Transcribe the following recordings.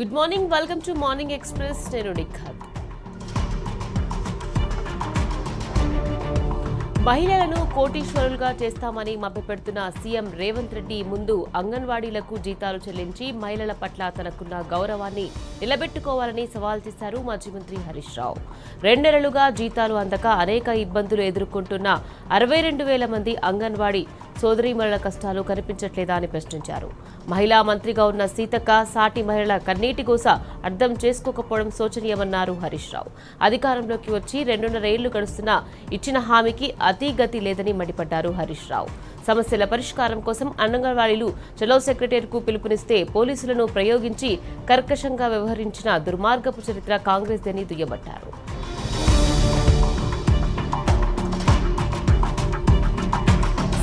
Good morning, welcome to morning express. నేను నిఖత్. మహిళలను కోటీశ్వరులుగా చేస్తామని మభ్యపెడుతున్న సీఎం రేవంత్ రెడ్డి ముందు అంగన్వాడీలకు జీతాలు చెల్లించి మహిళల పట్ల తనకున్న గౌరవాన్ని నిలబెట్టుకోవాలని సవాల్ చేశారు మాజీ మంత్రి హరీష్ రావు. 2 నెలలుగా జీతాలు అందక అనేక ఇబ్బందులు ఎదుర్కొంటున్న 62,000 మంది అంగన్వాడీ సోదరీమణుల కష్టాలు కనిపించట్లేదా అని ప్రశ్నించారు. మహిళా మంత్రిగా ఉన్న సీతక్క సాటి మహిళల కన్నీటి గోస అర్థం చేసుకోకపోవడం శోచనీయమన్నారు హరీష్ రావు. అధికారంలోకి వచ్చి 2.5 ఏళ్లు గడుస్తున్నా ఇచ్చిన హామీకి అతిగతి లేదని మండిపడ్డారు హరీష్ రావు. సమస్యల పరిష్కారం కోసం అంగన్వాడీలు చలో సెక్రటరీకు పిలుపునిస్తే పోలీసులను ప్రయోగించి కర్కశంగా వ్యవహరించిన దుర్మార్గపు చరిత్ర కాంగ్రెస్ దని దుయ్యబట్టారు.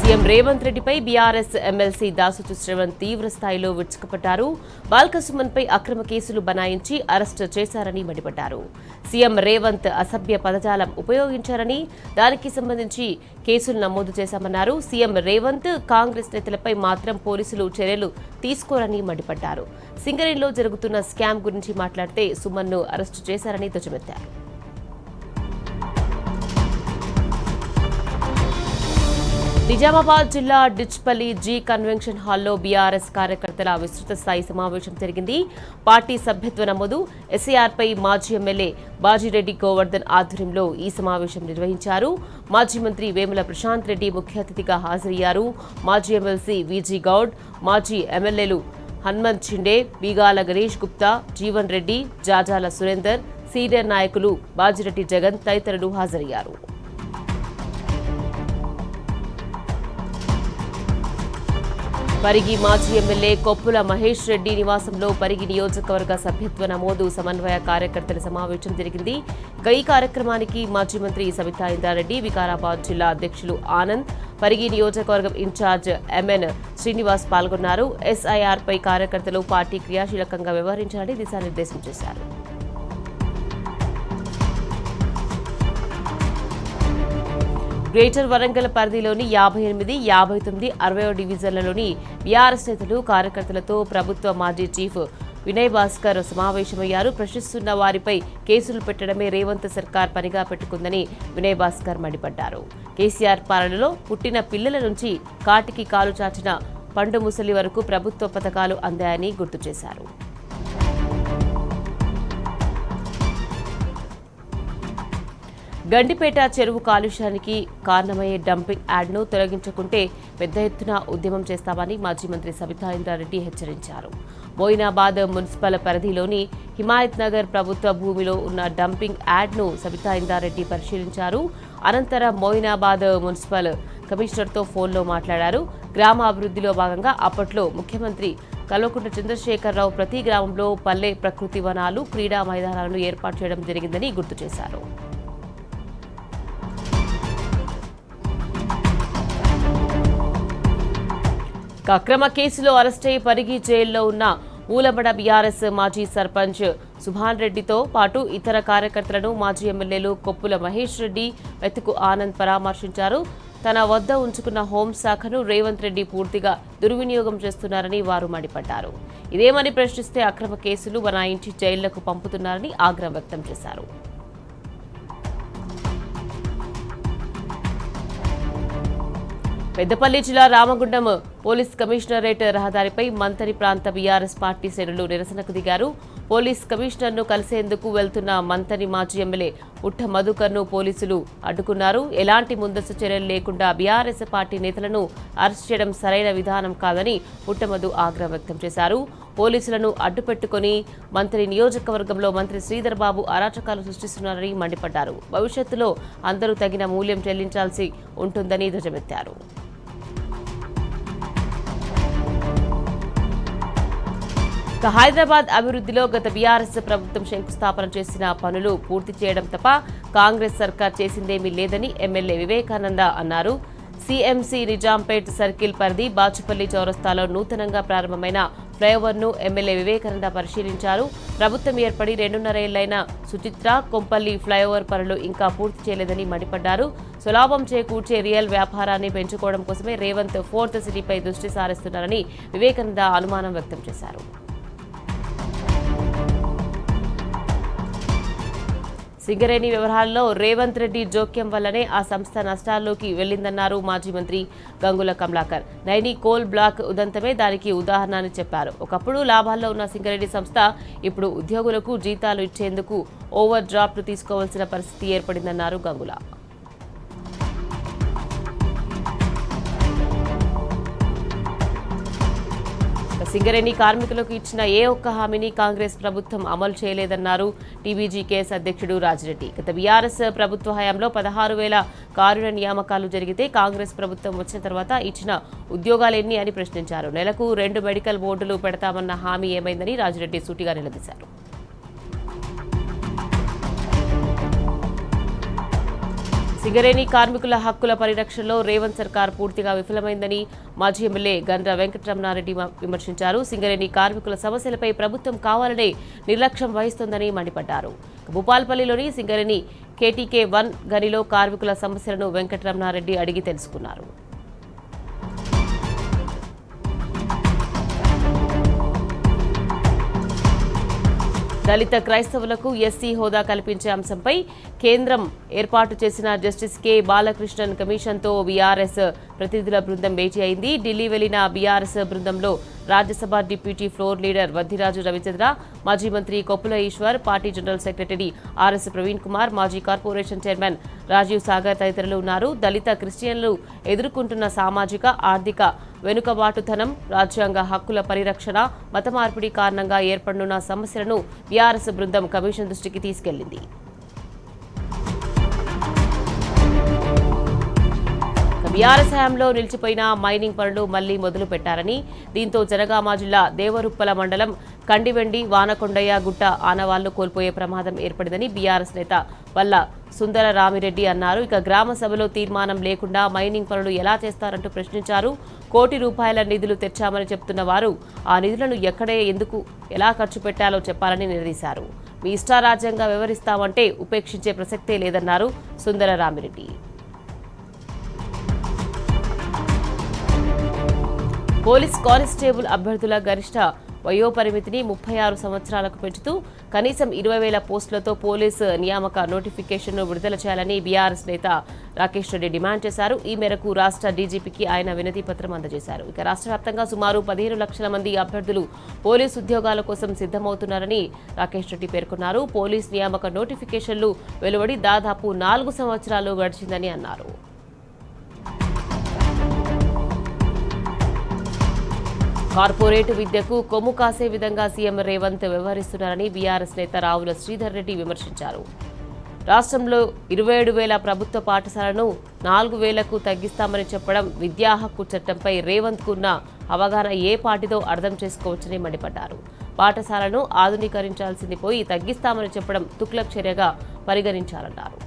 సీఎం రేవంత్ రెడ్డిపై బీఆర్ఎస్ ఎమ్మెల్సీ దాసోజు శ్రవణ్ తీవ్ర స్థాయిలో విరుచుకుపడ్డారు. బాల్కసుమన్పై అక్రమ కేసులు బనాయించి అరెస్టు చేశారని మండిపడ్డారు. సీఎం రేవంత్ అసభ్య పదజాలం ఉపయోగించారని, దానికి సంబంధించి కేసులు నమోదు చేశామన్నారు. సీఎం రేవంత్, కాంగ్రెస్ నేతలపై మాత్రం పోలీసులు చర్యలు తీసుకోరని మండిపడ్డారు. సింగరేణిలో జరుగుతున్న స్కామ్ గురించి మాట్లాడితే సుమన్ను అరెస్టు చేశారని ధ్వజమెత్తారు. నిజామాబాద్ జిల్లా డిచ్పల్లి జీ కన్వెన్షన్ హాల్లో బీఆర్ఎస్ కార్యకర్తల విస్తృత స్థాయి సమావేశం జరిగింది. పార్టీ సభ్యత్వ నమోదు, ఎస్ఐఆర్పై మాజీ ఎమ్మెల్యే బాజిరెడ్డి గోవర్ధన్ ఆధ్వర్యంలో ఈ సమావేశం నిర్వహించారు. మాజీ మంత్రి వేముల ప్రశాంత్ రెడ్డి ముఖ్య అతిథిగా హాజరయ్యారు. మాజీ ఎమ్మెల్సీ వీజీ గౌడ్, మాజీ ఎమ్మెల్యేలు హనుమంత్ షిండే, బీగాల గణేష్ గుప్తా, జీవన్ రెడ్డి, జాజాల సురేందర్, సీనియర్ నాయకులు బాజిరెడ్డి జగన్ తదితరులు హాజరయ్యారు. పరిగి మాజీ ఎమ్మెల్యే కొప్పుల మహేష్ రెడ్డి నివాసంలో పరిగి నియోజకవర్గ సభ్యత్వ నమోదు సమన్వయ కార్యకర్తల సమావేశం జరిగింది. ఈ కార్యక్రమానికి మాజీ మంత్రి సబితా ఇంద్రారెడ్డి, వికారాబాద్ జిల్లా అధ్యక్షులు ఆనంద్, పరిగి నియోజకవర్గం ఇన్ఛార్జ్ ఎంఎన్ శ్రీనివాస్ పాల్గొన్నారు. ఎస్ఐఆర్పై కార్యకర్తలు పార్టీ క్రియాశీలకంగా వ్యవహరించాలని దిశానిర్దేశం చేశారు. గ్రేటర్ వరంగల్ పరిధిలోని 58, 59, 60 డివిజన్లలోని బీఆర్ఎస్ నేతలు కార్యకర్తలతో ప్రభుత్వ మాజీ చీఫ్ వినయ్ భాస్కర్ సమావేశమయ్యారు. ప్రశ్నిస్తున్న వారిపై కేసులు పెట్టడమే రేవంత్ సర్కార్ పనిగా పెట్టుకుందని వినయ్ భాస్కర్ మండిపడ్డారు. కేసీఆర్ పాలనలో పుట్టిన పిల్లల నుంచి కాటికి కాలు చాచిన పండు ముసలి వరకు ప్రభుత్వ పథకాలు అందాయని గుర్తు చేశారు. గండిపేట చెరువు కాలుష్యానికి కారణమయ్యే డంపింగ్ యాడ్ను తొలగించకుంటే పెద్ద ఎత్తున ఉద్యమం చేస్తామని మాజీ మంత్రి సబితా ఇంద్రారెడ్డి హెచ్చరించారు. మోయినాబాద్ మున్సిపల్ పరిధిలోని హిమాయత్ నగర్ ప్రభుత్వ భూమిలో ఉన్న డంపింగ్ యాడ్ను సబితా ఇంద్రారెడ్డి పరిశీలించారు. అనంతరం మోయినాబాద్ మున్సిపల్ కమిషనర్తో ఫోన్లో మాట్లాడారు. గ్రామ అభివృద్ధిలో భాగంగా అప్పట్లో ముఖ్యమంత్రి కల్వకుంట్ల చంద్రశేఖరరావు ప్రతి గ్రామంలో పల్లె ప్రకృతి వనాలు, క్రీడా మైదానాలను ఏర్పాటు చేయడం జరిగిందని గుర్తు చేశారు. అక్రమ కేసులో అరెస్టై పరిగి జైల్లో ఉన్న ఊలబడ బీఆర్ఎస్ మాజీ సర్పంచ్ సుభాన్ రెడ్డితో పాటు ఇతర కార్యకర్తలను మాజీ ఎమ్మెల్యేలు కొప్పుల మహేష్ రెడ్డి, వెతుకు ఆనంద్ పరామర్శించారు. తన వద్ద ఉంచుకున్న హోంశాఖను రేవంత్ రెడ్డి పూర్తిగా దుర్వినియోగం చేస్తున్నారని వారు మండిపడ్డారు. ఇదేమని ప్రశ్నిస్తే అక్రమ కేసులు బనాయించి జైళ్లకు పంపుతున్నారని ఆగ్రహం వ్యక్తం చేశారు. పెద్దపల్లి జిల్లా రామగుండం పోలీస్ కమిషనరేట్ రహదారిపై మంతరి ప్రాంత బీఆర్ఎస్ పార్టీ శ్రేణులు నిరసనకు దిగారు. పోలీస్ కమిషనర్ను కలిసేందుకు వెళ్తున్న మంతరి మాజీ ఎమ్మెల్యే ఉట్ట మధుకర్ను పోలీసులు అడ్డుకున్నారు. ఎలాంటి ముందస్తు చర్యలు లేకుండా బీఆర్ఎస్ పార్టీ నేతలను అరెస్ట్ చేయడం సరైన విధానం కాదని ఉట్టమధు ఆగ్రహం వ్యక్తం చేశారు. పోలీసులను అడ్డుపెట్టుకుని మంత్రి నియోజకవర్గంలో మంత్రి శ్రీధర్ బాబు అరాచకాలు సృష్టిస్తున్నారని మండిపడ్డారు. భవిష్యత్తులో అందరూ తగిన మూల్యం చెల్లించాల్సి ఉంటుందని ధ్వజమెత్తారు. హైదరాబాద్ అభివృద్ధిలో గత బీఆర్ఎస్ ప్రభుత్వం శంకుస్థాపన చేసిన పనులు పూర్తి చేయడం తప్ప కాంగ్రెస్ సర్కార్ చేసిందేమీ లేదని ఎమ్మెల్యే వివేకానంద అన్నారు. సీఎంసీ నిజాంపేట్ సర్కిల్ పరిధి బాచుపల్లి చౌరస్తాలో నూతనంగా ప్రారంభమైన ఫ్లైఓవర్ను ఎమ్మెల్యే వివేకానంద పరిశీలించారు. ప్రభుత్వం ఏర్పడి 2.5 ఏళ్లైన సుచిత్ర కొంపల్లి ఫ్లైఓవర్ పనులు ఇంకా పూర్తి చేయలేదని మండిపడ్డారు. సులాభం చేకూర్చే రియల్ వ్యాపారాన్ని పెంచుకోవడం కోసమే రేవంత్ 4th సిటీపై దృష్టి సారిస్తున్నారని వివేకానంద అనుమానం వ్యక్తం చేశారు. సింగరేణి వ్యవహారాల్లో రేవంత్ రెడ్డి జోక్యం వల్లనే ఆ సంస్థ నష్టాల్లోకి వెళ్లిందన్నారు మాజీ మంత్రి గంగుల కమలాకర్. నైని కోల్ బ్లాక్ ఉదంతమే దానికి ఉదాహరణ అని చెప్పారు. ఒకప్పుడు లాభాల్లో ఉన్న సింగరేణి సంస్థ ఇప్పుడు ఉద్యోగులకు జీతాలు ఇచ్చేందుకు ఓవర్ డ్రాఫ్ట్ తీసుకోవాల్సిన పరిస్థితి ఏర్పడిందన్నారు గంగుల. సింగరేణి కార్మికులకు ఇచ్చిన ఏ ఒక్క హామీని కాంగ్రెస్ ప్రభుత్వం అమలు చేయలేదన్నారు టీబీజీ కేఎస్ అధ్యక్షుడు రాజిరెడ్డి. గత బీఆర్ఎస్ ప్రభుత్వ హయాంలో 16,000 కారుణ నియామకాలు జరిగితే కాంగ్రెస్ ప్రభుత్వం వచ్చిన తర్వాత ఇచ్చిన ఉద్యోగాలెన్ని అని ప్రశ్నించారు. నెలకు 2 మెడికల్ బోర్డులు పెడతామన్న హామీ ఏమైందని రాజిరెడ్డి సూటిగా నిలదీశారు. సింగరేణి కార్మికుల హక్కుల పరిరక్షణలో రేవంత్ సర్కార్ పూర్తిగా విఫలమైందని మాజీ ఎమ్మెల్యే గండ్ర వెంకటరమణారెడ్డి విమర్శించారు. సింగరేణి కార్మికుల సమస్యలపై ప్రభుత్వం కావాలనే నిర్లక్ష్యం వహిస్తోందని మండిపడ్డారు. భూపాల్పల్లిలోని సింగరేణి కేటీకే 1 గనిలో కార్మికుల సమస్యలను వెంకటరమణారెడ్డి అడిగి తెలుసుకున్నారు. దళిత క్రైస్తవులకు ఎస్సీ హోదా కల్పించే అంశంపై కేంద్రం ఏర్పాటు చేసిన జస్టిస్ కె బాలకృష్ణన్ కమిషన్తో బీఆర్ఎస్ ప్రతినిధుల బృందం భేటీ అయింది. ఢిల్లీ వెళ్లిన బీఆర్ఎస్ బృందంలో Rajya Sabha deputy floor leader Vaddiraju Ravichandra, మాజీ మంత్రి Koppula Eshwar, party general secretary RS Praveen Kumar, మాజీ కార్పొరేషన్ చైర్మన్ రాజీవ్ సాగర్ తదితరులు ఉన్నారు. దళిత క్రిస్టియన్లు ఎదుర్కొంటున్న సామాజిక, ఆర్థిక వెనుకబాటుతనం, రాజ్యాంగ హక్కుల పరిరక్షణ, మత మార్పిడి కారణంగా ఏర్పడనున్న సమస్యలను బీఆర్ఎస్ బృందం కమిషన్ దృష్టికి తీసుకెళ్లింది. బీఆర్ఎస్ హయాంలో నిలిచిపోయిన మైనింగ్ పనులు మళ్లీ మొదలు పెట్టారని, దీంతో జనగామ జిల్లా దేవరుప్పల మండలం కండివెండి, వానకొండయ్య గుట్ట ఆనవాళ్లు కోల్పోయే ప్రమాదం ఏర్పడిందని బీఆర్ఎస్ నేత వల్ల సుందర రామిరెడ్డి అన్నారు. ఇక గ్రామ సభలో తీర్మానం లేకుండా మైనింగ్ పనులు ఎలా చేస్తారంటూ ప్రశ్నించారు. ₹1 కోటి నిధులు తెచ్చామని చెప్తున్న వారు ఆ నిధులను ఎక్కడే, ఎందుకు, ఎలా ఖర్చు పెట్టాలో చెప్పాలని నిలదీశారు. మీ ఇష్టారాజ్యంగా వ్యవహరిస్తామంటే ఉపేక్షించే ప్రసక్తే లేదన్నారు సుందర రామిరెడ్డి. పోలీస్ కానిస్టేబుల్ అభ్యర్థుల గరిష్ట వయోపరిమితిని 36 సంవత్సరాలకు పెంచుతూ కనీసం 20,000 పోస్టులతో పోలీసు నియామక నోటిఫికేషన్ను విడుదల చేయాలని బీఆర్ఎస్ నేత రాకేష్ రెడ్డి డిమాండ్ చేశారు. ఈ మేరకు రాష్ట్ర డీజీపీకి ఆయన వినతి పత్రం అందజేశారు. ఇక రాష్ట్ర వ్యాప్తంగా సుమారు 15 లక్షల మంది అభ్యర్థులు పోలీసు ఉద్యోగాల కోసం సిద్ధమవుతున్నారని రాకేష్ రెడ్డి పేర్కొన్నారు. పోలీస్ నియామక నోటిఫికేషన్లు వెలువడి దాదాపు 4 సంవత్సరాలు గడిచిందని అన్నారు. కార్పొరేట్ విద్యకు కొమ్ము కాసే విధంగా సీఎం రేవంత్ వ్యవహరిస్తున్నారని బీఆర్ఎస్ నేత రావుల శ్రీధర్ రెడ్డి విమర్శించారు. రాష్ట్రంలో 27,000 ప్రభుత్వ పాఠశాలను 4,000కు తగ్గిస్తామని చెప్పడం, విద్యా హక్కు చట్టంపై రేవంత్కు ఉన్న అవగాహన ఏ పార్టీతో అర్థం చేసుకోవచ్చని మండిపడ్డారు. పాఠశాలను ఆధునీకరించాల్సింది పోయి తగ్గిస్తామని చెప్పడం తుగ్లక్ చర్యగా పరిగణించాలన్నారు.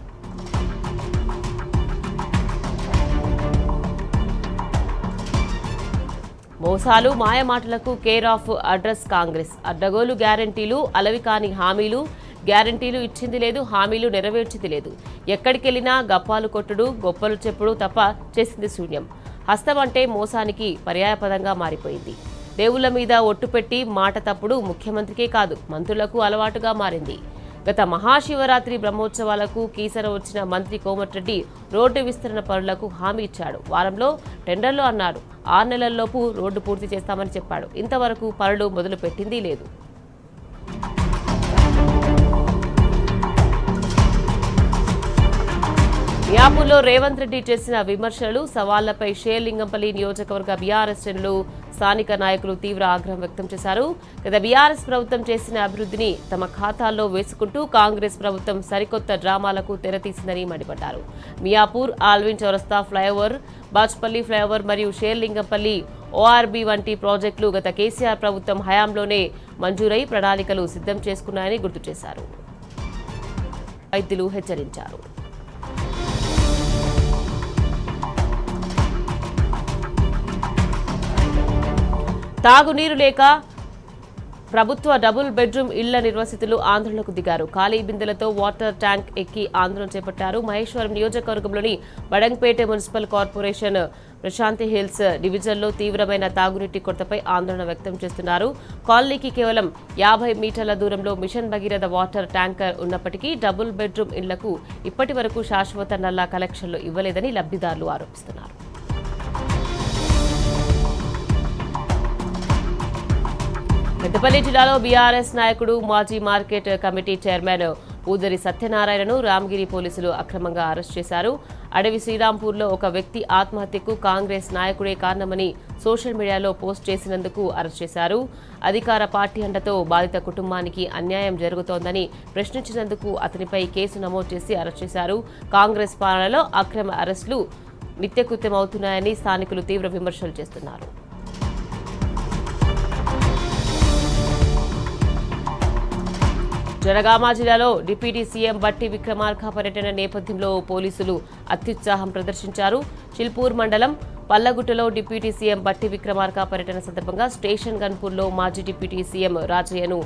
మోసాలు, మాయమాటలకు కేర్ ఆఫ్ అడ్రస్ కాంగ్రెస్. అడ్డగోలు గ్యారంటీలు, అలవికాని హామీలు. గ్యారంటీలు ఇచ్చింది లేదు, హామీలు నెరవేర్చింది లేదు. ఎక్కడికెళ్లినా గప్పాలు కొట్టుడు, గొప్పలు చెప్పుడు తప్ప చేసింది శూన్యం. హస్తం అంటే మోసానికి పర్యాయపదంగా మారిపోయింది. దేవుళ్ల మీద ఒట్టు పెట్టి మాట తప్పుడు ముఖ్యమంత్రికే కాదు మంత్రులకు అలవాటుగా మారింది. గత మహాశివరాత్రి బ్రహ్మోత్సవాలకు కీసర వచ్చిన మంత్రి కోమటిరెడ్డి రోడ్డు విస్తరణ పనులకు హామీ ఇచ్చాడు. వారంలో టెండర్లు అన్నాడు. 6 నెలల్లోపు రోడ్డు పూర్తి చేస్తామని చెప్పాడు. ఇంతవరకు పనులు మొదలు పెట్టింది లేదు. మియాపూర్లో రేవంత్ రెడ్డి చేసిన విమర్శలు, సవాళ్లపై షేర్లింగంపల్లి నియోజకవర్గ బీఆర్ఎస్ శ్రేణులు, స్థానిక నాయకులు తీవ్ర ఆగ్రహం వ్యక్తం చేశారు. గత బీఆర్ఎస్ ప్రభుత్వం చేసిన అభివృద్ధిని తమ ఖాతాల్లో వేసుకుంటూ కాంగ్రెస్ ప్రభుత్వం సరికొత్త డ్రామాలకు తెరతీసిందని మండిపడ్డారు. మియాపూర్, ఆల్విన్ చౌరస్తా ఫ్లైఓవర్, బాచ్పల్లి ఫ్లైఓవర్ మరియు షేర్లింగంపల్లి ఓఆర్బీ వంటి ప్రాజెక్టులు గత కేసీఆర్ ప్రభుత్వం హయాంలోనే మంజూరై ప్రణాళికలు సిద్ధం చేసుకున్నాయని గుర్తు చేశారు. వైద్యులు హెచ్చరించారు. తాగునీరు లేక ప్రభుత్వ డబుల్ బెడ్రూమ్ ఇళ్ల నిర్వాసితులు ఆందోళనకు దిగారు. ఖాళీ బిందెలతో వాటర్ ట్యాంక్ ఎక్కి ఆందోళన చేపట్టారు. మహేశ్వరం నియోజకవర్గంలోని Badangpet municipal corporation Prashanti hills డివిజన్లో తీవ్రమైన తాగునీటి కొరతపై ఆందోళన వ్యక్తం చేస్తున్నారు. కాలనీకి కేవలం 50 మీటర్ల దూరంలో మిషన్ భగీరథ వాటర్ ట్యాంకర్ ఉన్నప్పటికీ డబుల్ బెడ్రూమ్ ఇళ్లకు ఇప్పటి వరకు శాశ్వత నల్లా కలెక్షన్లు ఇవ్వలేదని లబ్ధిదారులు ఆరోపిస్తున్నారు. పెద్దపల్లి జిల్లాలో బీఆర్ఎస్ నాయకుడు మాజీ market committee chairman Udari సత్యనారాయణను Ramagiri పోలీసులు అక్రమంగా అరెస్ట్ చేశారు. అడవి శ్రీరాంపూర్లో ఒక వ్యక్తి ఆత్మహత్యకు కాంగ్రెస్ నాయకుడే కారణమని సోషల్ మీడియాలో పోస్ట్ చేసినందుకు అరెస్ట్ చేశారు. అధికార పార్టీ అండతో బాధిత కుటుంబానికి అన్యాయం జరుగుతోందని ప్రశ్నించినందుకు అతనిపై కేసు నమోదు చేసి అరెస్ట్ చేశారు. కాంగ్రెస్ పాలనలో అక్రమ అరెస్టులు నిత్యకృత్యమవుతున్నాయని స్థానికులు తీవ్ర విమర్శలు చేస్తున్నారు. జనగామ జిల్లాలో డిప్యూటీ సీఎం బట్టి విక్రమార్క పర్యటన నేపథ్యంలో పోలీసులు అత్యుత్సాహం ప్రదర్శించారు. చిల్పూర్ మండలం పల్లగుట్టలో డిప్యూటీ సీఎం బట్టి విక్రమార్క పర్యటన సందర్భంగా స్టేషన్ గన్పూర్లో మాజీ డిప్యూటీ సీఎం రాజయ్యను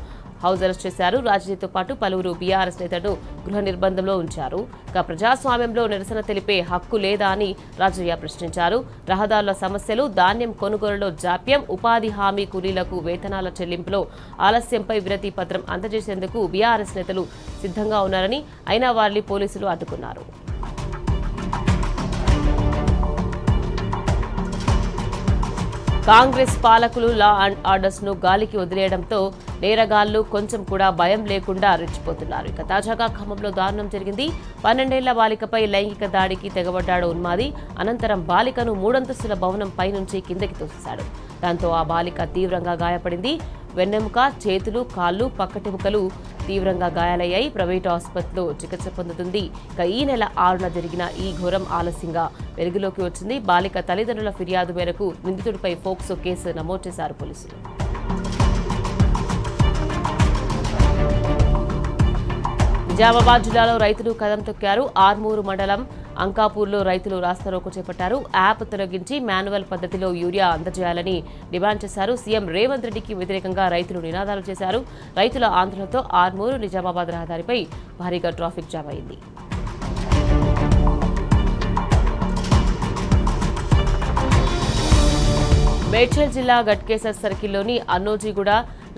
హౌస్ అరెస్ట్ చేశారు. రాజయ్యతో పాటు పలువురు బీఆర్ఎస్ నేతలను గృహ నిర్బంధంలో ఉంచారు. ప్రజాస్వామ్యంలో నిరసన తెలిపే హక్కు లేదా అని రాజయ్య ప్రశ్నించారు. రహదారుల సమస్యలు, ధాన్యం కొనుగోలులో జాప్యం, ఉపాధి హామీ కూలీలకు వేతనాల చెల్లింపులో ఆలస్యంపై వినతి పత్రం అందజేసేందుకు బీఆర్ఎస్ నేతలు సిద్ధంగా ఉన్నారని, అయినా వారిని పోలీసులు అడ్డుకున్నారు. కాంగ్రెస్ పాలకులు లా అండ్ ఆర్డర్స్ ను గాలికి వదిలేయడంతో నేరగాళ్లు కొంచెం కూడా భయం లేకుండా రెచ్చిపోతున్నారు. ఇక తాజాగా ఖమ్మంలో దారుణం జరిగింది. 12 ఏళ్ల బాలికపై లైంగిక దాడికి తెగబడ్డాడు ఉన్మాది. అనంతరం బాలికను 3 అంతస్తుల భవనం పైనుంచి కిందకి తోసేశాడు. దాంతో ఆ బాలిక తీవ్రంగా గాయపడింది. వెన్నెముక, చేతులు, కాళ్లు, పక్కటెముకలు తీవ్రంగా గాయాలయ్యాయి. ప్రైవేటు ఆసుపత్రిలో చికిత్స పొందుతుంది. ఇక ఈ నెల 6న జరిగిన ఈ ఘోరం ఆలస్యంగా వెలుగులోకి వచ్చింది. బాలిక తల్లిదండ్రుల ఫిర్యాదు మేరకు నిందితుడిపై పోక్సో కేసు నమోదు చేశారు పోలీసులు. నిజామాబాద్ జిల్లాలో రైతులు కదం తొక్కారు. ఆర్మూరు మండలం అంకాపూర్లో రైతులు రాస్తారోకో చేపట్టారు. యాప్ తొలగించి మాన్యువల్ పద్ధతిలో యూరియా అందజేయాలని డిమాండ్ చేశారు. సీఎం రేవంత్ రెడ్డికి వ్యతిరేకంగా రైతులు నినాదాలు చేశారు. రైతుల ఆందోళనతో ఆర్మూరు నిజామాబాద్ రహదారిపై భారీగా ట్రాఫిక్ జామ్ అయింది. మేడ్చల్ జిల్లా గట్కేసర్ సర్కిల్లోని అన్నోజీగూడ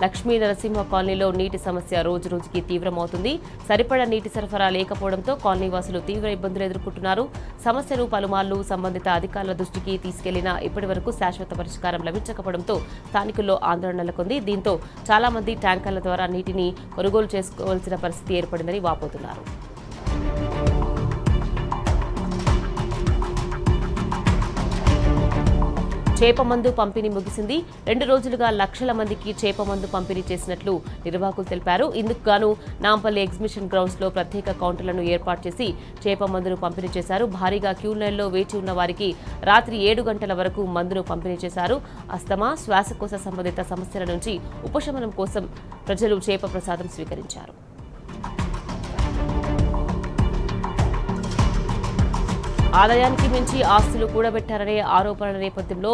లక్ష్మీ నరసింహ కాలనీలో నీటి సమస్య రోజు రోజుకి తీవ్రమవుతుంది. సరిపడా నీటి సరఫరా లేకపోవడంతో కాలనీ వాసులు తీవ్ర ఇబ్బందులు ఎదుర్కొంటున్నారు. సమస్యను పలుమార్లు సంబంధిత అధికారుల దృష్టికి తీసుకెళ్లినా ఇప్పటి వరకు శాశ్వత పరిష్కారం లభించకపోవడంతో స్థానికుల్లో ఆందోళన నెలకొంది. దీంతో చాలా మంది ట్యాంకర్ల ద్వారా నీటిని కొనుగోలు చేసుకోవాల్సిన పరిస్థితి ఏర్పడిందని వాపోతున్నారు. చేపమందు పంపిణీ ముగిసింది. 2 రోజులుగా లక్షల మందికి చేపమందు పంపిణీ చేసినట్లు నిర్వాహకులు తెలిపారు. ఇందుకు గాను నాంపల్లి ఎగ్జిబిషన్ గ్రౌండ్స్ లో ప్రత్యేక కౌంటర్లను ఏర్పాటు చేసి చేపమందును పంపిణీ చేశారు. భారీగా క్యూ లైన్లో వేచి ఉన్న వారికి రాత్రి 7 గంటల వరకు మందును పంపిణీ చేశారు. అస్తమా, శ్వాసకోశ సంబంధిత సమస్యల నుంచి ఉపశమనం కోసం ప్రజలు చేప ప్రసాదం స్వీకరించారు. ఆదాయానికి మించి ఆస్తులు కూడబెట్టారనే ఆరోపణల నేపథ్యంలో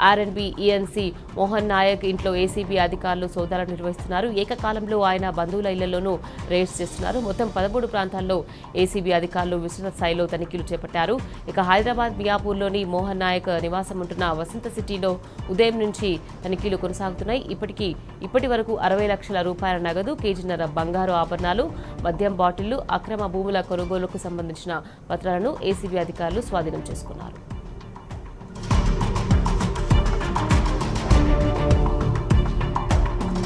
ఆర్ఎండ్బి ఈఎన్సీ మోహన్ నాయక్ ఇంట్లో ఏసీబీ అధికారులు సోదాలు నిర్వహిస్తున్నారు. ఏకకాలంలో ఆయన బంధువుల ఇళ్లలోనూ రేడ్స్ చేస్తున్నారు. మొత్తం 13 ప్రాంతాల్లో ఏసీబీ అధికారులు విస్తృత స్థాయిలో తనిఖీలు చేపట్టారు. ఇక హైదరాబాద్ మియాపూర్లోని మోహన్ నాయక్ నివాసం ఉంటున్న వసంత సిటీలో ఉదయం నుంచి తనిఖీలు కొనసాగుతున్నాయి. ఇప్పటి వరకు 60 లక్షల రూపాయల నగదు, కేజీన్నర బంగారు ఆభరణాలు, మద్యం బాటిళ్లు, అక్రమ భూముల కొనుగోలుకు సంబంధించిన పత్రాలను ఏసీబీ అధికారులు స్వాధీనం చేసుకున్నారు.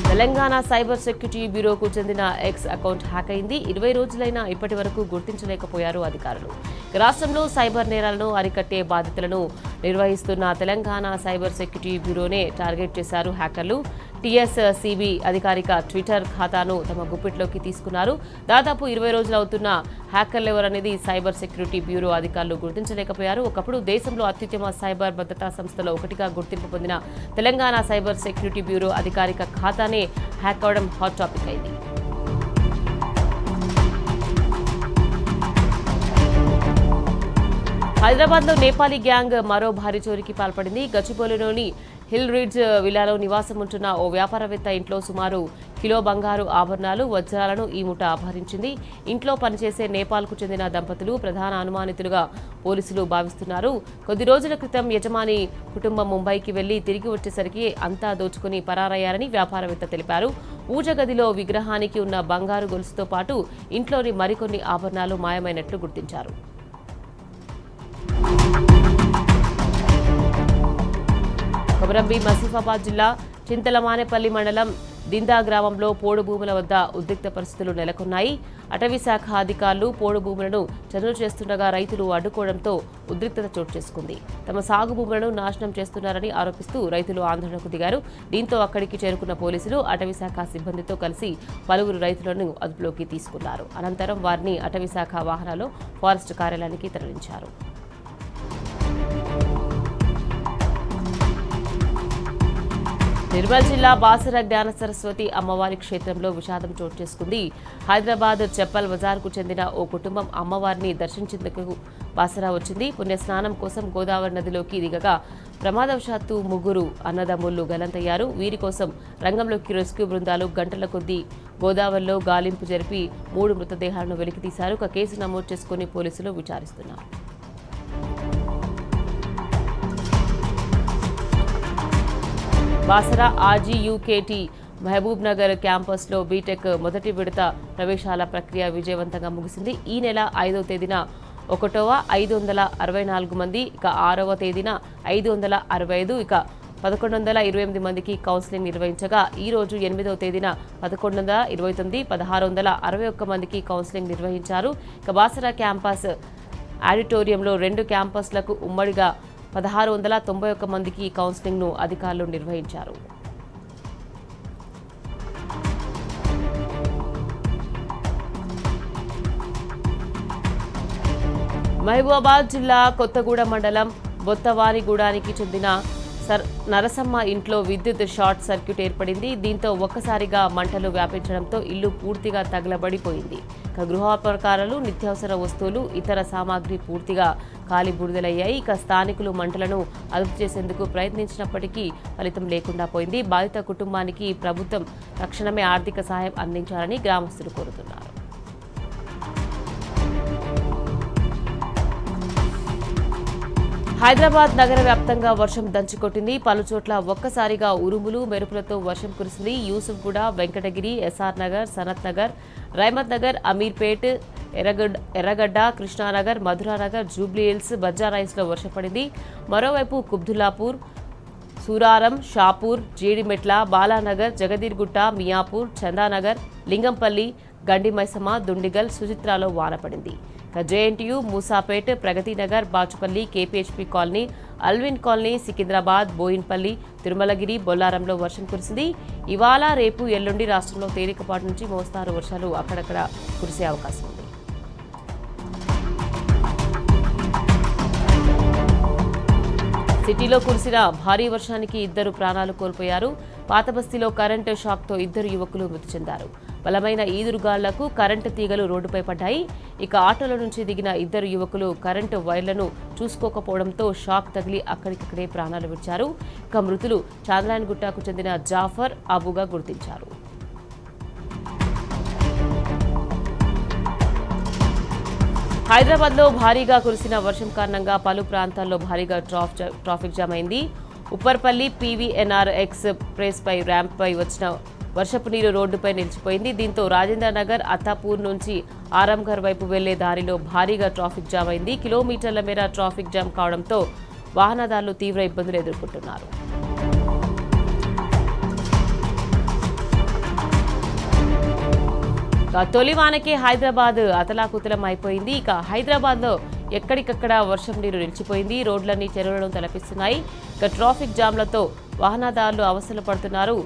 తెలంగాణ సైబర్ సెక్యూరిటీ బ్యూరోకు చెందిన ఎక్స్ అకౌంట్ హ్యాక్ అయింది. 20 రోజులైనా ఇప్పటి వరకు గుర్తించలేకపోయారు అధికారులు. రాష్ట్రంలో సైబర్ నేరాలను అరికట్టే బాధ్యతలను నిర్వహిస్తున్న తెలంగాణ సైబర్ సెక్యూరిటీ బ్యూరోనే టార్గెట్ చేశారు హ్యాకర్లు. టీఎస్సీబీ అధికారిక ట్విట్టర్ ఖాతాను తమ గుప్పిట్లోకి తీసుకున్నారు. దాదాపు 20 రోజులు అవుతున్న హ్యాకర్లు ఎవరనేది సైబర్ సెక్యూరిటీ బ్యూరో అధికారులు గుర్తించలేకపోయారు. ఒకప్పుడు దేశంలో అత్యుత్తమ సైబర్ భద్రతా సంస్థలో ఒకటిగా గుర్తింపు పొందిన తెలంగాణ సైబర్ సెక్యూరిటీ బ్యూరో అధికారిక ఖాతానే హ్యాక్ అవడం హాట్ టాపిక్ అయింది. హైదరాబాద్లో నేపాలీ గ్యాంగ్ మరో భారీ చోరీకి పాల్పడింది. గచ్చిబౌలిలోని హిల్ రిడ్జ్ విల్లాలో నివాసం ఉంటున్న ఓ వ్యాపారవేత్త ఇంట్లో సుమారు కిలో బంగారు ఆభరణాలు వజ్రాలను ఈ ముఠా అపహరించింది. ఇంట్లో పనిచేసే నేపాల్కు చెందిన దంపతులు ప్రధాన అనుమానితులుగా పోలీసులు భావిస్తున్నారు. కొద్ది రోజుల క్రితం యజమాని కుటుంబం ముంబైకి వెళ్లి తిరిగి వచ్చేసరికి అంతా దోచుకుని పరారయ్యారని వ్యాపారవేత్త తెలిపారు. ఊజగదిలో విగ్రహానికి ఉన్న బంగారు గొలుసుతో పాటు ఇంట్లోని మరికొన్ని ఆభరణాలు మాయమైనట్లు గుర్తించారు. కొమరంభీ మసిఫాబాద్ జిల్లా చింతలమానేపల్లి మండలం దిందా గ్రామంలో పోడు భూముల వద్ద ఉద్రిక్త పరిస్థితులు నెలకొన్నాయి. అటవీ శాఖ అధికారులు పోడు భూములను చదును చేస్తుండగా రైతులు అడ్డుకోవడంతో ఉద్రిక్తత చోటు చేసుకుంది. తమ సాగు భూములను నాశనం చేస్తున్నారని ఆరోపిస్తూ రైతులు ఆందోళనకు దిగారు. దీంతో అక్కడికి చేరుకున్న పోలీసులు అటవీ శాఖ సిబ్బందితో కలిసి పలువురు రైతులను అదుపులోకి తీసుకున్నారు. అనంతరం వారిని అటవీ శాఖ వాహనాల్లో ఫారెస్ట్ కార్యాలయానికి తరలించారు. నిర్మల్ జిల్లా బాసర జ్ఞాన సరస్వతి అమ్మవారి క్షేత్రంలో విషాదం చోటు చేసుకుంది. హైదరాబాద్ చెప్పల్ బజార్కు చెందిన ఓ కుటుంబం అమ్మవారిని దర్శించేందుకు బాసర వచ్చింది. పుణ్యస్నానం కోసం గోదావరి నదిలోకి దిగగా ప్రమాదవశాత్తు ముగ్గురు అన్నదమ్ముళ్లు గల్లంతయ్యారు. వీరి కోసం రంగంలోకి రెస్క్యూ బృందాలు గంటల కొద్దీ గోదావరిలో గాలింపు జరిపి 3 మృతదేహాలను వెలికితీశారు. ఒక కేసు నమోదు చేసుకుని పోలీసులు విచారిస్తున్నారు. బాసర ఆర్జీయూకేటీ మహబూబ్ నగర్ క్యాంపస్లో బీటెక్ మొదటి విడత ప్రవేశాల ప్రక్రియ విజయవంతంగా ముగిసింది. ఈ నెల 5వ తేదీన 564 మంది, ఇక 6వ తేదీన 565, ఇక 1128 మందికి కౌన్సిలింగ్ నిర్వహించగా ఈ రోజు 8వ తేదీన 1129, 1661 మందికి కౌన్సిలింగ్ నిర్వహించారు. ఇక బాసర క్యాంపస్ ఆడిటోరియంలో 2 క్యాంపస్లకు ఉమ్మడిగా 1691 మందికి కౌన్సిలింగ్ను అధికారులు నిర్వహించారు. మహబూబాబాద్ జిల్లా కొత్తగూడ మండలం బొత్తవానిగూడానికి చెందిన నరసమ్మ ఇంట్లో విద్యుత్ షార్ట్ సర్క్యూట్ ఏర్పడింది. దీంతో ఒక్కసారిగా మంటలు వ్యాపించడంతో ఇల్లు పూర్తిగా తగలబడిపోయింది. గృహోపకరణాలు, నిత్యావసర వస్తువులు, ఇతర సామాగ్రి పూర్తిగా కాలి బూడిదలయ్యాయి. ఇక స్థానికులు మంటలను అదుపు చేసేందుకు ప్రయత్నించినప్పటికీ ఫలితం లేకుండా పోయింది. బాధిత కుటుంబానికి ప్రభుత్వం తక్షణమే ఆర్థిక సహాయం అందించాలని గ్రామస్తులు కోరుతున్నారు. హైదరాబాద్ నగర వ్యాప్తంగా వర్షం దంచుకొట్టింది. పలుచోట్ల ఒక్కసారిగా ఉరుములు, మెరుపులతో వర్షం కురిసింది. యూసుఫ్గూడ, వెంకటగిరి, ఎస్ఆర్ నగర్, సనత్ నగర్, రైమత్ నగర్, అమీర్పేట్, ఎర్రగడ్డ, కృష్ణానగర్, మధురానగర్, జూబ్లీహిల్స్, బంజారాహిల్స్లో వర్షం పడింది. మరోవైపు కుబ్దుల్లాపూర్, సూరారం, షాపూర్, జీడిమెట్ల, బాలానగర్, జగదీర్గుట్ట, మియాపూర్, చందానగర్, లింగంపల్లి, గండిమైసమ్మ, దుండిగల్, సుచిత్రాలో వాన పడింది. JNTU, Moosapet, Pragathinagar, Bachupally, KPHB colony, Allwyn colony, Secunderabad, Bowenpally, Tirumalagiri, బొల్లారంలో వర్షం కురిసింది. ఇవాళ, రేపు, ఎల్లుండి రాష్ట్రంలో తేలికపాటి నుంచి మోస్తారు వర్షాలు అక్కడక్కడ కురిసే అవకాశం ఉంది. సిటీలో కురిసిన భారీ వర్షానికి 2 ప్రాణాలు కోల్పోయారు. పాతబస్తీలో కరెంటు షాక్తో 2 యువకులు మృతి చెందారు. బలమైన ఈదురుగాళ్లకు కరెంటు తీగలు రోడ్డుపై పడ్డాయి. ఇక ఆటోల నుంచి దిగిన 2 యువకులు కరెంటు వైర్లను చూసుకోకపోవడంతో షాక్ తగిలి అక్కడికక్కడే ప్రాణాలు విడిచారు. ఇక మృతులు చాంద్రాయణగుట్టకు చెందిన జాఫర్, అబుగా గుర్తించారు. హైదరాబాద్లో భారీగా కురిసిన వర్షం కారణంగా పలు ప్రాంతాల్లో భారీగా ట్రాఫిక్ జామ్ అయింది. ఉప్పర్పల్లి పీవీఎన్ఆర్ ఎక్స్ప్రెస్ పై ర్యాంప్ పై వచ్చిన వర్షపు నీరు రోడ్డుపై నిలిచిపోయింది. దీంతో రాజేంద్రనగర్, అత్తాపూర్ నుంచి ఆరాంఘర్ వైపు వెళ్లే దారిలో భారీగా ట్రాఫిక్ జామ్ అయింది. కిలోమీటర్ల మేర ట్రాఫిక్ జామ్ కావడంతో వాహనదారులు తీవ్ర ఇబ్బందులు ఎదుర్కొంటున్నారు. తొలి వానకే హైదరాబాద్ అతలాకుతలం అయిపోయింది. ఇక హైదరాబాద్లో ఎక్కడికక్కడ వర్షం నీరు నిలిచిపోయింది. రోడ్లన్నీ చెరువులను తలపిస్తున్నాయి. ఇక ట్రాఫిక్ జామ్లతో వాహనదారులు అవస్థలు పడుతున్నారు.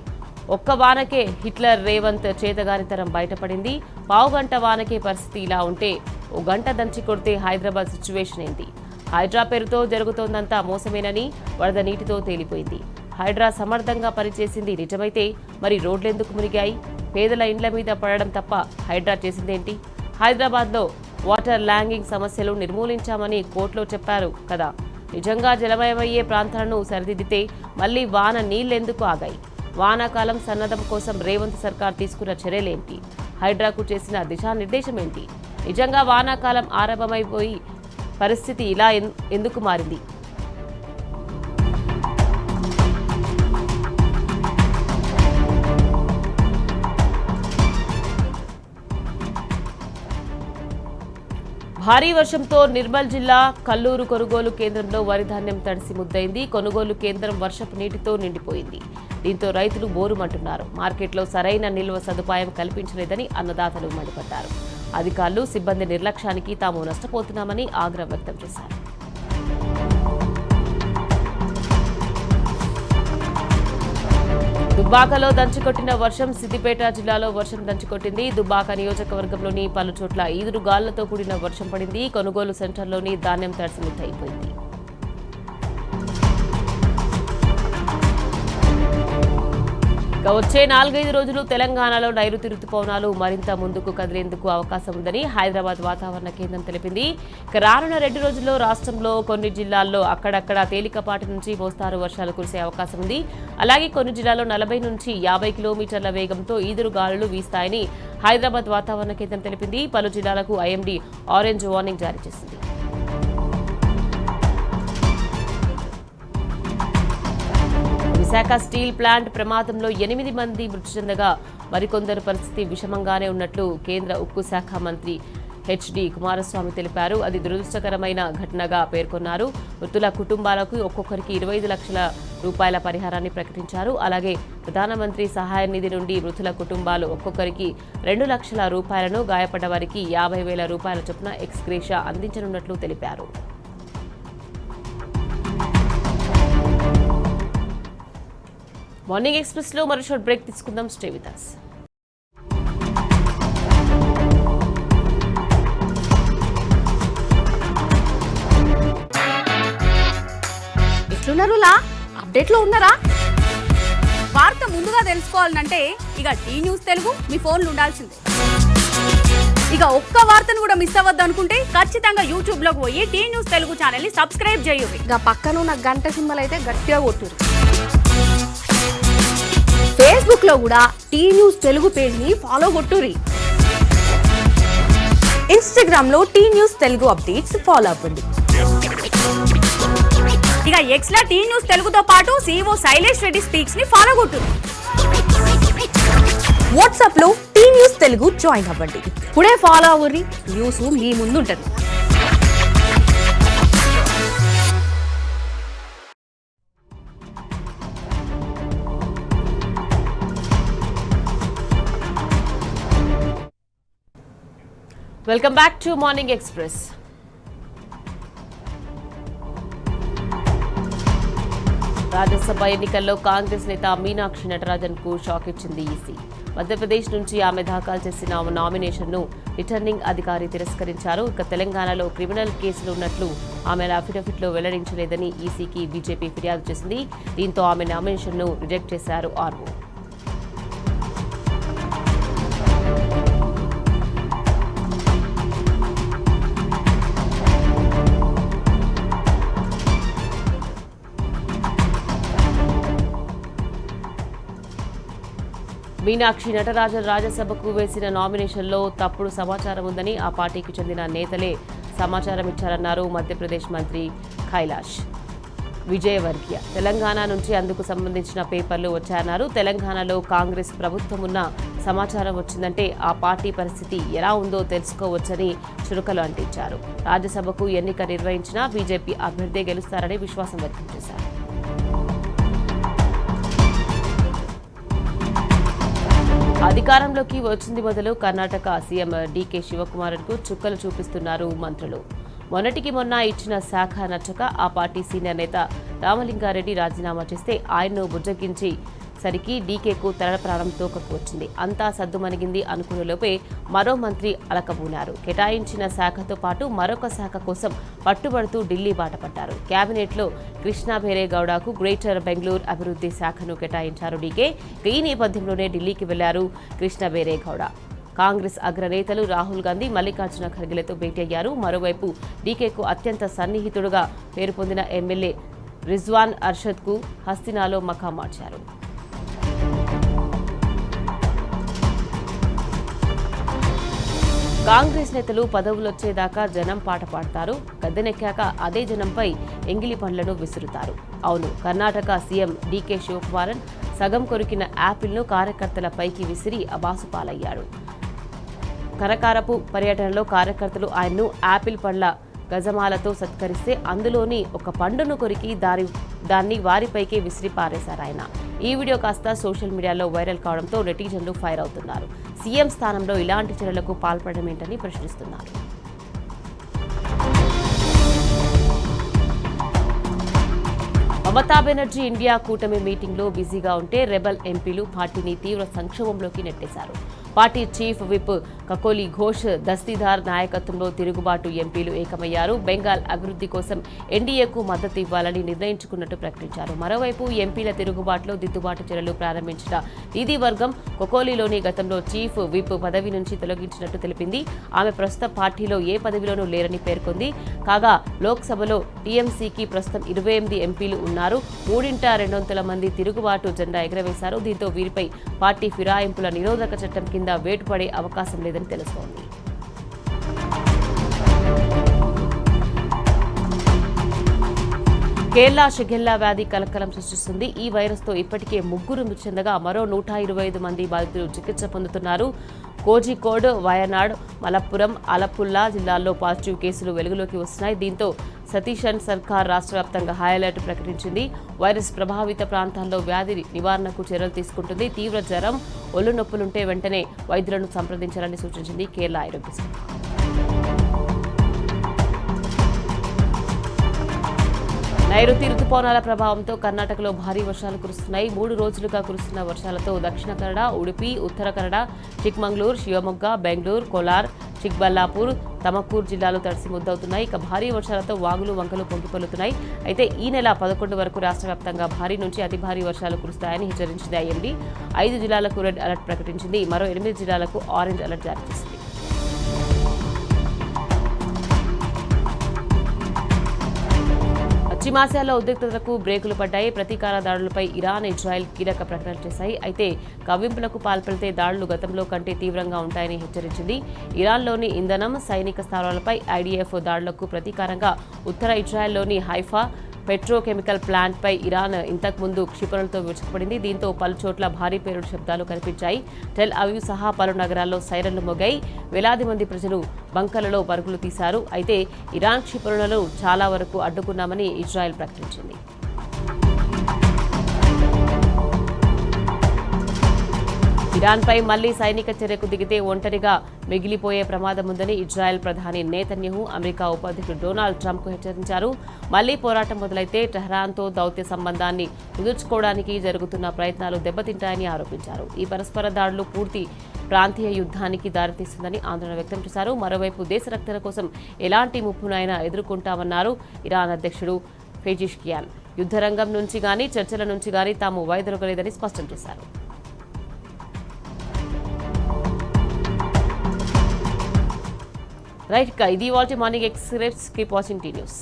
ఒక్క వానకే హిట్లర్ రేవంత్ చేతగానితనం బయటపడింది. పావుగంట వానకే పరిస్థితి ఇలా ఉంటే ఓ గంట దంచి కొడితే హైదరాబాద్ సిచ్యువేషన్ ఏంటి? హైడ్రా పేరుతో జరుగుతోందంతా మోసమేనని వరద నీటితో తేలిపోయింది. హైడ్రా సమర్థంగా పనిచేసింది నిజమైతే మరి రోడ్లెందుకు మునిగాయి? పేదల ఇండ్ల మీద పడడం తప్ప హైడ్రా చేసిందేంటి? హైదరాబాద్లో వాటర్ ల్యాంగింగ్ సమస్యలు నిర్మూలించామని కోర్టులో చెప్పారు కదా. నిజంగా జలమయమయ్యే ప్రాంతాలను సరిదిద్దితే మళ్లీ వాన నీళ్లెందుకు ఆగాయి? వానాకాలం సన్నద్ధం కోసం రేవంత్ సర్కార్ తీసుకున్న చర్యలేంటి? హైడ్రాకు చేసిన దిశానిర్దేశం ఏంటి? నిజంగా వానాకాలం ఆరంభమైపోయి పరిస్థితి ఇలా ఎందుకు మారింది? భారీ వర్షంతో నిర్మల్ జిల్లా కల్లూరు కొనుగోలు కేంద్రంలో వరి ధాన్యం తడిసి ముద్దైంది. కొనుగోలు కేంద్రం వర్షపు నీటితో నిండిపోయింది. దీంతో రైతులు బోరుమంటున్నారు. మార్కెట్లో సరైన నిల్వ సదుపాయం కల్పించలేదని అన్నదాతలు మండిపడ్డారు. అధికారులు సిబ్బంది నిర్లక్ష్యానికి తాము నష్టపోతున్నామని ఆగ్రహం వ్యక్తం చేశారు. దుబ్బాకలో దంచుకొట్టిన వర్షం. సిద్దిపేట జిల్లాలో వర్షం దంచుకొట్టింది. దుబ్బాక నియోజకవర్గంలోని పలు చోట్ల ఈదురుగాలులతో కూడిన వర్షం పడింది. కొనుగోలు సెంటర్లోని ధాన్యం తడిసి ముద్దయిపోయింది. వచ్చే 4-5 రోజులు తెలంగాణలో నైరుతి రుతుపవనాలు మరింత ముందుకు కదిలేందుకు అవకాశం ఉందని హైదరాబాద్ వాతావరణ కేంద్రం తెలిపింది. రానున్న 2 రోజుల్లో రాష్ట్రంలో కొన్ని జిల్లాల్లో అక్కడక్కడ తేలికపాటి నుంచి మోస్తారు వర్షాలు కురిసే అవకాశం ఉంది. అలాగే కొన్ని జిల్లాల్లో 40 నుంచి 50 కిలోమీటర్ల వేగంతో ఈదురు గాలులు వీస్తాయని హైదరాబాద్ వాతావరణ కేంద్రం తెలిపింది. పలు జిల్లాలకు ఐఎండీ ఆరెంజ్ వార్నింగ్ జారీ చేసింది. విశాఖ స్టీల్ ప్లాంట్ ప్రమాదంలో 8 మంది మృతి చెందగా మరికొందరు పరిస్థితి విషమంగానే ఉన్నట్లు కేంద్ర ఉక్కు శాఖ మంత్రి హెచ్డి కుమారస్వామి తెలిపారు. అది దురదృష్టకరమైన ఘటనగా పేర్కొన్నారు. మృతుల కుటుంబాలకు ఒక్కొక్కరికి 25 లక్షల రూపాయల పరిహారాన్ని ప్రకటించారు. అలాగే ప్రధానమంత్రి సహాయ నిధి నుండి మృతుల కుటుంబాలు ఒక్కొక్కరికి 2 లక్షల రూపాయలను, గాయపడ్డ వారికి 50,000 రూపాయల చొప్పున ఎక్స్గ్రేషియా అందించనున్నట్లు తెలిపారు. మార్నింగ్ ఎక్స్ప్రెస్ లో మరో షార్ట్ బ్రేక్ తీసుకుందాం. Stay with us. ఎట్లున్నారులా? అప్డేట్ లో ఉన్నారా? వార్త ముందుగా తెలుసుకోవాలంటే ఇక టీ న్యూస్ తెలుగు మీ ఫోన్లో ఉండాల్సిందే. ఇక ఒక్క వార్తను కూడా మిస్ అవ్వద్దు అనుకుంటే ఖచ్చితంగా యూట్యూబ్ లోకి పోయి టీ న్యూస్ తెలుగు ఛానల్ ని సబ్స్క్రైబ్ చేయండి. ఇక పక్కన ఉన్న గంట సింబల్ అయితే గట్టిగా కొట్టుర్రు. ఫేస్బుక్ లో కూడా టీ న్యూస్ తెలుగు పేజ్ ని ఫాలో కొట్టుర్రి. ఇన్స్టాగ్రామ్ లో T news Telugu updates follow అవ్వండి. ఇక ఎక్స్ లో టీ న్యూస్ తెలుగుతో పాటు CEO శైలేష్ రెడ్డి స్పీక్స్ ని ఫాలో కొట్టుర్రి. వాట్సాప్ లో టీ న్యూస్ తెలుగు జాయిన్ అవ్వండి. ఇప్పుడే ఫాలో అవ్వర్రి. న్యూస్ మీ ముందు ఉంటుంది. Welcome back to morning express. Rajya Sabha ఎన్నికల్లో కాంగ్రెస్ నేత మీనాక్షి నటరాజన్ కు షాక్ ఇచ్చింది ఈసీ. మధ్యప్రదేశ్ నుంచి ఆమె దాఖలు చేసిన నామినేషన్ను రిటర్నింగ్ అధికారి తిరస్కరించారు. ఇక తెలంగాణలో క్రిమినల్ కేసులు ఉన్నట్లు ఆమె అఫిడవిట్లో వెల్లడించలేదని ఈసీకి బీజేపీ ఫిర్యాదు చేసింది. దీంతో ఆమె నామినేషన్ను రిజెక్ట్ చేశారు ఆర్ఓ. మీనాక్షి నటరాజన్ రాజ్యసభకు వేసిన నామినేషన్లో తప్పుడు సమాచారం ఉందని ఆ పార్టీకి చెందిన నేతలే సమాచారం ఇచ్చారన్నారు మధ్యప్రదేశ్ మంత్రి కైలాష్ విజయవర్గీయ. తెలంగాణ నుంచి అందుకు సంబంధించిన పేపర్లు వచ్చాయన్నారు. తెలంగాణలో కాంగ్రెస్ ప్రభుత్వం ఉన్న సమాచారం వచ్చిందంటే ఆ పార్టీ పరిస్థితి ఎలా ఉందో తెలుసుకోవచ్చని చురుకలు అంటించారు. రాజ్యసభకు ఎన్నిక నిర్వహించినా బీజేపీ అభ్యర్థే గెలుస్తారని విశ్వాసం వ్యక్తం చేశారు. అధికారంలోకి వచ్చింది మొదలు కర్ణాటక సీఎం డీకే శివకుమార్కు చుక్కలు చూపిస్తున్నారు మంత్రులు. మొన్నటికి మొన్న ఇచ్చిన శాఖ నచ్చక ఆ పార్టీ సీనియర్ నేత రామలింగారెడ్డి రాజీనామా చేస్తే ఆయన్ను బుజ్జగించి సరికి డీకేకు తల ప్రాణం తోకకు వచ్చింది. అంతా సద్దుమణిగింది అనుకునేలోపే మరో మంత్రి అలకబూనారు. కేటాయించిన శాఖతో పాటు మరొక శాఖ కోసం పట్టుబడుతూ ఢిల్లీ బాటపడ్డారు. కేబినెట్లో కృష్ణ భైరేగౌడకు గ్రేటర్ బెంగళూరు అభివృద్ధి శాఖను కేటాయించారు డీకే. ఈ నేపథ్యంలోనే ఢిల్లీకి వెళ్లారు కృష్ణ భైరేగౌడ. కాంగ్రెస్ అగ్రనేతలు రాహుల్ గాంధీ, మల్లికార్జున ఖర్గేలతో భేటీ అయ్యారు. మరోవైపు డీకేకు అత్యంత సన్నిహితుడుగా పేరు పొందిన ఎమ్మెల్యే రిజ్వాన్ అర్షద్కు హస్తినాలో మకాం మార్చారు. కాంగ్రెస్ నేతలు పదవులొచ్చేదాకా జనం పాట పాడతారు, గద్దెనెక్కాక అదే జనంపై ఎంగిలి పండ్లను విసురుతారు. అవును, కర్ణాటక సీఎం డీకే శివకుమారన్ సగం కొరికిన యాపిల్ను కార్యకర్తల పైకి విసిరి అబాసుపాలయ్యాడు. కరకారపు పర్యటనలో కార్యకర్తలు ఆయన్ను యాపిల్ పండ్ల గజమాలతో సత్కరిస్తే అందులోని ఒక పండును కొరికి దాన్ని వారిపైకే విసిరి పారేశారు ఆయన. ఈ వీడియో కాస్త సోషల్ మీడియాలో వైరల్ కావడంతో నెటిజన్లు ఫైర్ అవుతున్నారు. సీఎం స్థానంలో ఇలాంటి చర్యలకు పాల్పడడం ఏంటని ప్రశ్నిస్తున్నారు. మమతా బెనర్జీ ఇండియా కూటమి మీటింగ్లో బిజీగా ఉంటే రెబల్ ఎంపీలు పార్టీని తీవ్ర సంక్షోభంలోకి నెట్టేశారు. Party chief whip Kakoli Ghosh Dastidar నాయకత్వంలో తిరుగుబాటు ఎంపీలు ఏకమయ్యారు. బెంగాల్ అభివృద్ధి కోసం ఎన్డీఏకు మద్దతు ఇవ్వాలని నిర్ణయించుకున్నట్టు ప్రకటించారు. మరోవైపు ఎంపీల తిరుగుబాటులో దిద్దుబాటు చర్యలు ప్రారంభించిన దీదీ వర్గం కొకోలిలోని గతంలో చీఫ్ విప్ పదవి నుంచి తొలగించినట్టు తెలిపింది. ఆమె ప్రస్తుత పార్టీలో ఏ పదవిలోనూ లేరని పేర్కొంది. కాగా లోక్సభలో టీఎంసీకి ప్రస్తుతం 28 ఎంపీలు ఉన్నారు. 3/200 మంది తిరుగుబాటు జెండా ఎగరవేశారు. దీంతో వీరిపై పార్టీ ఫిరాయింపుల నిరోధక చట్టం కింద వేటుపడే అవకాశం లేదని తెలుస్తోంది. కేరళ షిగెల్లా వ్యాధి కలకలం సృష్టిస్తుంది. ఈ వైరస్తో ఇప్పటికే 3 మృతి చెందగా మరో 125 మంది బాధితులు చికిత్స పొందుతున్నారు. కోజికోడ్, వయనాడ్, మలప్పురం, ఆలప్పుల్లా జిల్లాల్లో పాజిటివ్ కేసులు వెలుగులోకి వస్తున్నాయి. దీంతో సతీశన్ సర్కార్ రాష్ట్ర వ్యాప్తంగా హై అలర్ట్ ప్రకటించింది. వైరస్ ప్రభావిత ప్రాంతాల్లో వ్యాధి నివారణకు చర్యలు తీసుకుంటుంది. తీవ్ర జ్వరం, ఒళ్ళు నొప్పులుంటే వెంటనే వైద్యులను సంప్రదించాలని సూచించింది కేరళ ఆరోగ్య శాఖ. నైరుతి రుతుపవనాల ప్రభావంతో కర్ణాటకలో భారీ వర్షాలు కురుస్తున్నాయి. 3 రోజులుగా కురుస్తున్న వర్షాలతో దక్షిణ కన్నడ, ఉడుపి, ఉత్తర కన్నడ, చిక్మంగళూరు, శివమొగ్గ, బెంగళూరు, కోలార్, చిక్బల్లాపూర్, తమకూరు జిల్లాలు తడిసి ముద్దవుతున్నాయి. ఇక భారీ వర్షాలతో వాగులు, వంకలు పొంగిపొల్లుతున్నాయి. అయితే ఈ నెల 11 వరకు రాష్ట్ర వ్యాప్తంగా భారీ నుంచి అతి భారీ వర్షాలు కురుస్తాయని హెచ్చరించింది ఐఎండీ. 5 జిల్లాలకు రెడ్ అలర్ట్ ప్రకటించింది. మరో 8 జిల్లాలకు ఆరెంజ్ అలర్ట్ జారీ చేసింది. పశ్చిమాసియాలో ఉద్రిక్తతలకు బ్రేకులు పడ్డాయి. ప్రతీకార దాడులపై ఇరాన్, ఇజ్రాయెల్ కీలక ప్రకటనలు చేశాయి. అయితే కవ్వింపులకు పాల్పడితే దాడులు గతంలో కంటే తీవ్రంగా ఉంటాయని హెచ్చరించింది. ఇరాన్లోని ఇంధనం, సైనిక స్థావరాలపై ఐడీఎఫ్ దాడులకు ప్రతీకారంగా ఉత్తర ఇజ్రాయెల్లోని హైఫా పెట్రోకెమికల్ ప్లాంట్పై ఇరాన్ ఇంతకుముందు క్షిపణులతో విరుచుకుపడింది. దీంతో పలుచోట్ల భారీ పేలుడు శబ్దాలు కనిపించాయి. టెల్ అవీవ్ సహా పలు నగరాల్లో సైరన్లు మోగాయి. వేలాది మంది ప్రజలు బంకర్లలో పరుగులు తీశారు. అయితే ఇరాన్ క్షిపణులను చాలా వరకు అడ్డుకున్నామని ఇజ్రాయెల్ ప్రకటించింది. ఇరాన్పై మళ్లీ సైనిక చర్యకు దిగితే ఒంటరిగా మిగిలిపోయే ప్రమాదం ఉందని ఇజ్రాయెల్ ప్రధాని నేతన్యాహు, అమెరికా ఉపాధ్యక్షుడు డొనాల్డ్ ట్రంప్కు హెచ్చరించారు. మళ్లీ పోరాటం మొదలైతే టెహ్రాన్తో దౌత్య సంబంధాన్ని కుదుర్చుకోవడానికి జరుగుతున్న ప్రయత్నాలు దెబ్బతింటాయని ఆరోపించారు. ఈ పరస్పర దాడులు పూర్తి ప్రాంతీయ యుద్ధానికి దారితీస్తుందని ఆందోళన వ్యక్తం చేశారు. మరోవైపు దేశ రక్షణ కోసం ఎలాంటి ముప్పునైనా ఎదుర్కొంటామన్నారు ఇరాన్ అధ్యక్షుడు పెజిష్కియాన్. యుద్ధరంగం నుంచి గానీ చర్చల నుంచి గానీ తాము వైదొలగలేదని స్పష్టం చేశారు. రైట్, ఇది వాటి morning express. Keep watching tea news.